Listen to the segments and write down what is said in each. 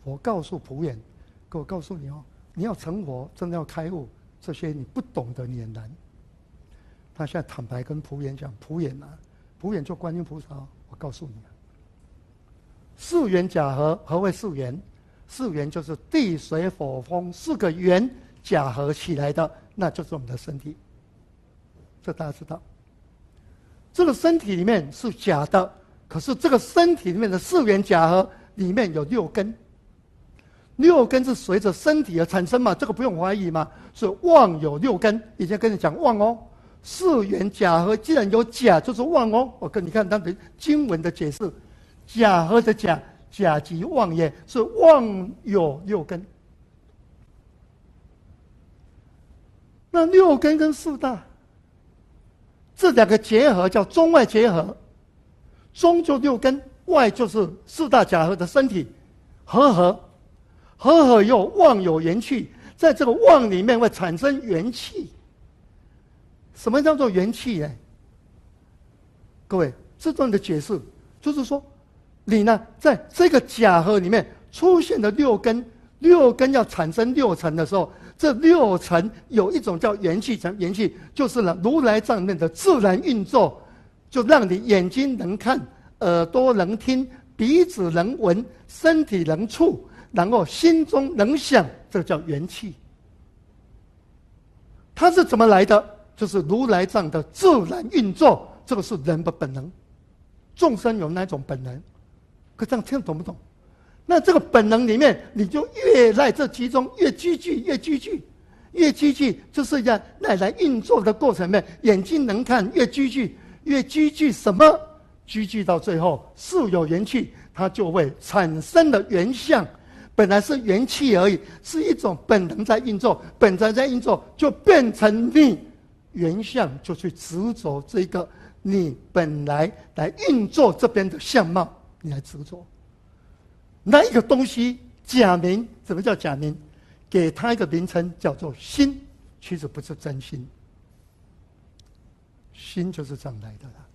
我告诉仆人，我告诉你哦，你要成佛，真的要开悟，这些你不懂的你很难。他现在坦白跟仆人讲，仆人啊，仆人就观音菩萨，我告诉你啊，四缘假合，何谓四缘？四缘就是地水火风四个缘假合起来的，那就是我们的身体。这大家知道。这个身体里面是假的，可是这个身体里面的四缘假合里面有六根，六根是随着身体而产生嘛，这个不用怀疑嘛。所以妄有六根，以前跟你讲妄哦，四缘假合，既然有假，就是妄哦。我跟你看当时经文的解释，假合的假，假即妄也，是妄有六根。那六根跟四大这两个结合叫中外结合，中就六根，外就是四大假合的身体，合又妄有元气，在这个妄里面会产生元气。什么叫做元气呢？各位，这段的解释就是说，你呢在这个假合里面出现的六根，六根要产生六尘的时候，这六尘有一种叫元气，元气就是呢如来藏里面的自然运作，就让你眼睛能看，耳朵能听，鼻子能闻，身体能触，然后心中能想，这叫元气。它是怎么来的？就是如来藏的自然运作，这个是人的本能。众生有那种本能，可这样听懂不懂？那这个本能里面，你就越在这其中越积聚，越积聚，越积聚，就是在来运作的过程里面，眼睛能看，越积聚，越积聚什么？积聚到最后，素有元气，它就会产生了元相。本来是元气而已，是一种本能在运作，本能在运作，就变成你元相，就去执着这个你本来来运作这边的相貌，你来执着。那一个东西假名，什么叫假名？给它一个名称叫做心，其实不是真心。心就是这样来的啦。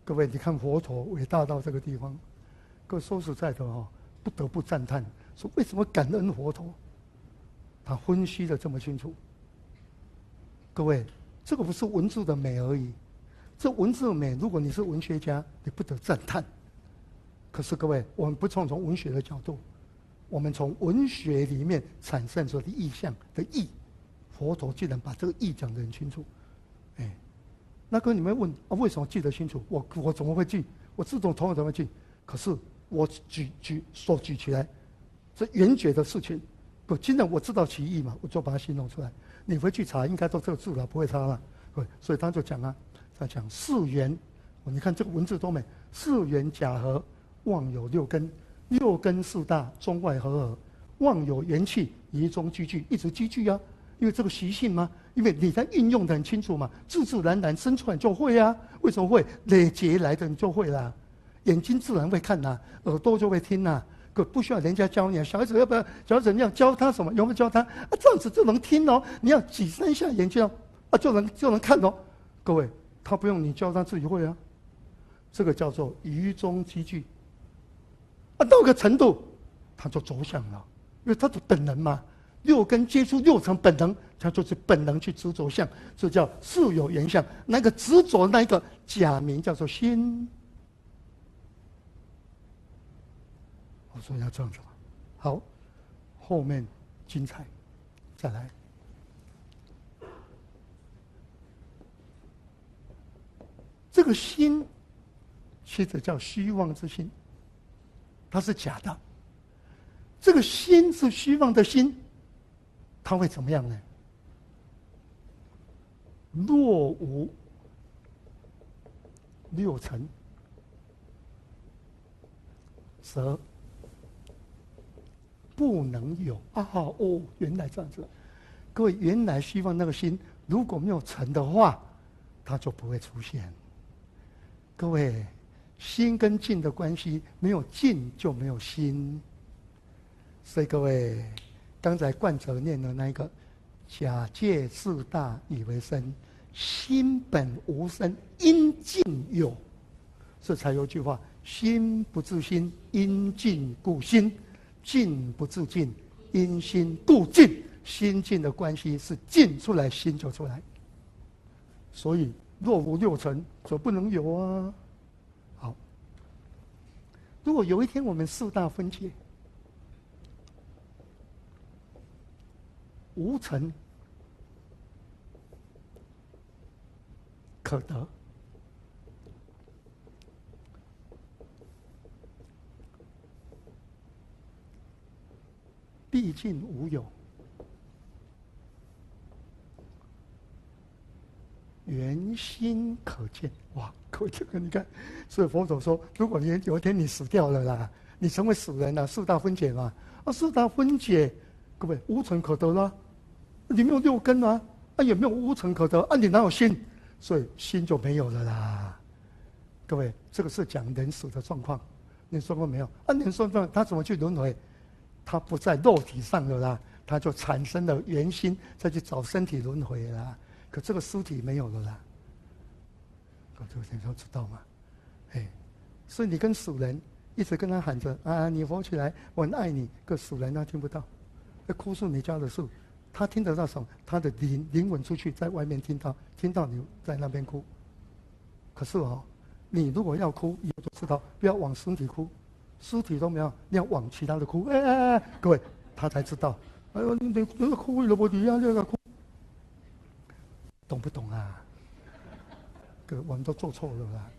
各位，你看佛陀伟大到这个地方，各位说实在的哦，不得不赞叹，说为什么感恩佛陀？他分析的这么清楚。各位，这个不是文字的美而已，这文字的美，如果你是文学家，你不得赞叹。可是各位，我们不从文学的角度，我们从文学里面产生出的意象的意，佛陀竟然把这个意讲得很清楚。那个你们问为什么记得清楚？我怎么会记？我自动头脑怎么记？可是我举起来，这圆觉的事情，既然我知道其意嘛，我就把它形容出来。你回去查，应该都这个字了，不会差了。所以他就讲啊，他讲四缘，你看这个文字多美，四缘假合。妄有六根，六根四大，中外合，妄有元气，于中积聚，一直积聚啊。因为这个习性嘛，因为你在运用的很清楚嘛，自自然然生出来就会啊。为什么会？累劫来的你就会啦。眼睛自然会看啦，耳朵就会听啦，可不需要人家教你啊。小孩子要不要？小孩子你要教他什么？有没有教他啊？这样子就能听哦。你要挤三下眼睛啊，就能看哦。各位，他不用你教，他自己会啊。这个叫做于中积聚。到个程度，他就走向了，因为他的本能嘛，六根接触六层本能，他就是本能去执着相，这叫素有原相。那个执着那个假名叫做心。我说要这样子吧，好，后面精彩，再来。这个心，其实叫虚妄之心。它是假的，这个心是虚妄的心，它会怎么样呢？若无六尘，则不能有原来这样子。各位，原来虚妄那个心如果没有尘的话，它就不会出现。各位。心跟境的关系，没有境就没有心。所以各位，刚才冠哲念的那一个“假借四大以为身，心本无身，因境有”，这才有句话：“心不自心，因尽故心；尽不自尽，因心故尽。心尽的关系是尽出来，心就出来。所以若无六尘，则不能有啊。好，如果有一天我们四大分解，无尘可得，毕竟无有，圆心可见。哇，各位这个你看，所以佛祖说，如果有一天你死掉了啦，你成为死人了，四大分解嘛，四大分解，各位无尘可得啦，你没有六根啊，也没有无尘可得，你哪有心？所以心就没有了啦。各位，这个是讲人死的状况，你说过没有？人说过，他怎么去轮回？他不在肉体上了啦，他就产生了原心，再去找身体轮回啦。可这个尸体没有了啦，各位都知道吗？所以你跟死人一直跟他喊着你活起来，我很爱你，可死人他听不到，哭是你家的事，他听得到什么？他的灵魂出去，在外面听到你在那边哭。可是你如果要哭，以后就知道不要往身体哭，尸体都没有，你要往其他的哭。各位，他才知道。你哭为了不你要这个哭，懂不懂啊？各位，我们都做错了啦。